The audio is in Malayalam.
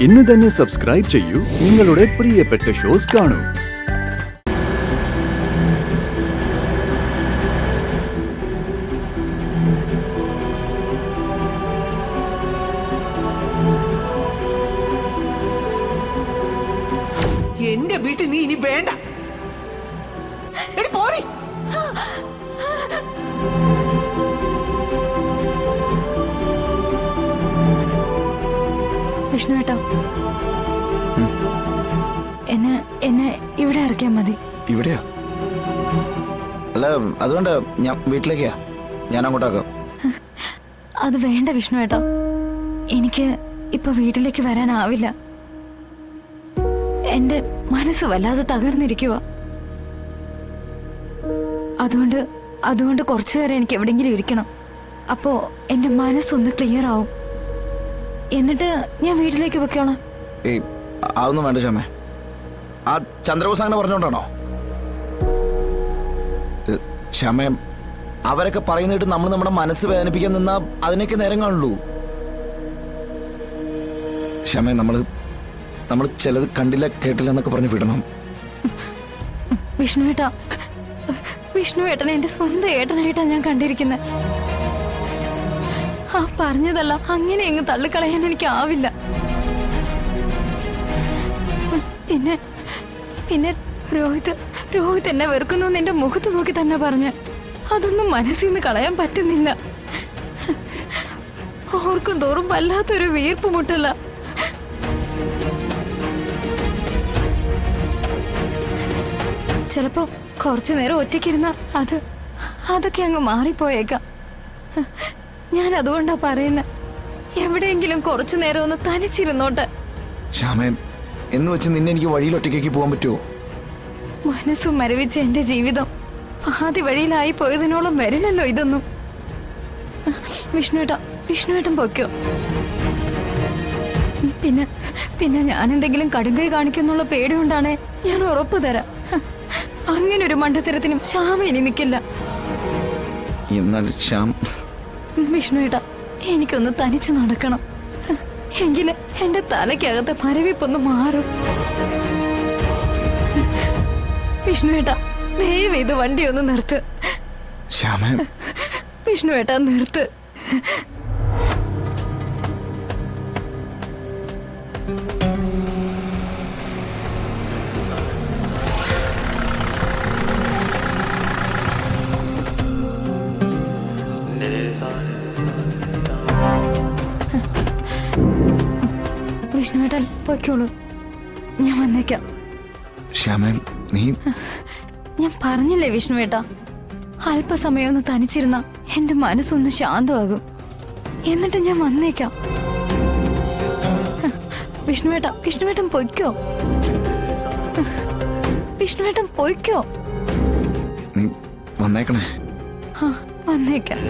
ഇന്ന് തന്നെ സബ്സ്ക്രൈബ് ചെയ്യൂ, നിങ്ങളുടെ പ്രിയപ്പെട്ട ഷോസ് കാണൂ. എന്റെ വീട്ടിൽ നീ ഇനി വേണ്ട. പോരി. വിഷ്ണുവേട്ടാ, എന്നെ ഇവിടെ ഇറക്കിയാ മതി. ഇവിടെയാ? അല്ല, അതുകൊണ്ട് ഞാൻ വീട്ടിലേക്കാ, ഞാൻ അങ്ങോട്ടാക്കാം. അത് വേണ്ട വിഷ്ണുവേട്ടാ, എനിക്ക് ഇപ്പൊ വീട്ടിലേക്ക് വരാനാവില്ല. എന്റെ മനസ്സ് വല്ലാതെ തകർന്നിരിക്കുക. അതുകൊണ്ട് കുറച്ചു നേരം എനിക്ക് എവിടെങ്കിലും ഇരിക്കണം. അപ്പോ എന്റെ മനസ്സൊന്ന് ക്ലിയർ ആവും. എന്നിട്ട് ഞാൻ വീട്ടിലേക്ക് വെക്കോളാം. ഏയ്, അതൊന്നും വേണ്ട ശ്യാമേ. ആ ചന്ദ്രബോസ് അങ്ങനെ പറഞ്ഞോണ്ടാണോ? ശ്യാമേ, അവരൊക്കെ പറയുന്നിട്ട് നമ്മൾ നമ്മുടെ മനസ്സ് വേദനിപ്പിക്കാൻ നിന്നാ അതിനൊക്കെ നേരം കാണുള്ളൂ. ശ്യാമേ, നമ്മൾ ചിലത് കണ്ടില്ല കേട്ടില്ല എന്നൊക്കെ പറഞ്ഞ് വിടണം. വിഷ്ണുവേട്ടനെ എന്റെ സ്വന്തം ഏട്ടനായിട്ടാ ഞാൻ കണ്ടിരിക്കുന്നത്. ആ പറഞ്ഞതല്ല അങ്ങനെ അങ്ങ് തള്ളിക്കളയാൻ എനിക്ക് ആവില്ല. പിന്നെ രോഹിത് എന്നെ വെറുക്കുന്നു എന്ന് എന്റെ മുഖത്ത് നോക്കി തന്നെ പറഞ്ഞ് അതൊന്നും മനസ്സിൽ നിന്ന് കളയാൻ പറ്റുന്നില്ല. ഓർക്കും തോറും വല്ലാത്തൊരു വീർപ്പ് മുട്ടല്ല. ചിലപ്പോ കുറച്ചു നേരം ഒറ്റയ്ക്കിരുന്ന അതൊക്കെ അങ്ങ് മാറിപ്പോയേക്കാം. ഞാൻ അതുകൊണ്ടാ പറയുന്ന, എവിടെയെങ്കിലും കുറച്ചു നേരം ഒന്ന് തനിച്ചിരുന്നോട്ടെ. ശ്യാമേ, എന്ന് വെച്ച് നിന്നെ എനിക്ക് വഴിയിൽ ഒറ്റയ്ക്ക് പോകാൻ പറ്റുമോ? മനസ്സും മരവിച്ച എന്റെ ജീവിതം ആദ്യ വഴിയിലായി പോയതിനോളം വരില്ലല്ലോ ഇതൊന്നും. വിഷ്ണുവേട്ടൻ പൊയ്ക്കോ. പിന്നെ ഞാൻ എന്തെങ്കിലും കടുങ്കൈ കാണിക്കുന്നുള്ള പേടി കൊണ്ടാണ് ഞാൻ ഉറപ്പ് തരാം. അങ്ങനെ ഒരു മണ്ടത്തരത്തിനും ശ്യാമ ഇനി നിൽക്കില്ല. എന്നാൽ ശ്യാം, വിഷ്ണുവേട്ടാ, എനിക്കൊന്ന് തനിച്ച് നടക്കണം. എങ്കിലും എന്റെ തലയ്ക്കകത്തെ മരവിപ്പൊന്ന് മാറും. വിഷ്ണുവേട്ടാ, ദയവ് ഇത് വണ്ടി ഒന്ന് നിർത്ത്. ശ്യാമേ, വിഷ്ണുവേട്ടാ, നിർത്ത്. വിഷ്ണുവേട്ടൻ പൊയ്ക്കോളൂ, ഞാൻ വന്നേക്കാം. ശ്യാമേ, നീ... ഞാൻ പറഞ്ഞില്ലേ വിഷ്ണുവേട്ടാ, അല്പസമയം ഒന്ന് തനിച്ചിരുന്ന എന്റെ മനസ്സൊന്ന് ശാന്തമാകും. എന്നിട്ട് ഞാൻ വന്നേക്കാം. വിഷ്ണുവേട്ടൻ പൊയ്ക്കോ. വിഷ്ണുവേട്ടൻ പൊയ്ക്കോ. നീ വന്നേക്കണേ. വന്നേക്കാം.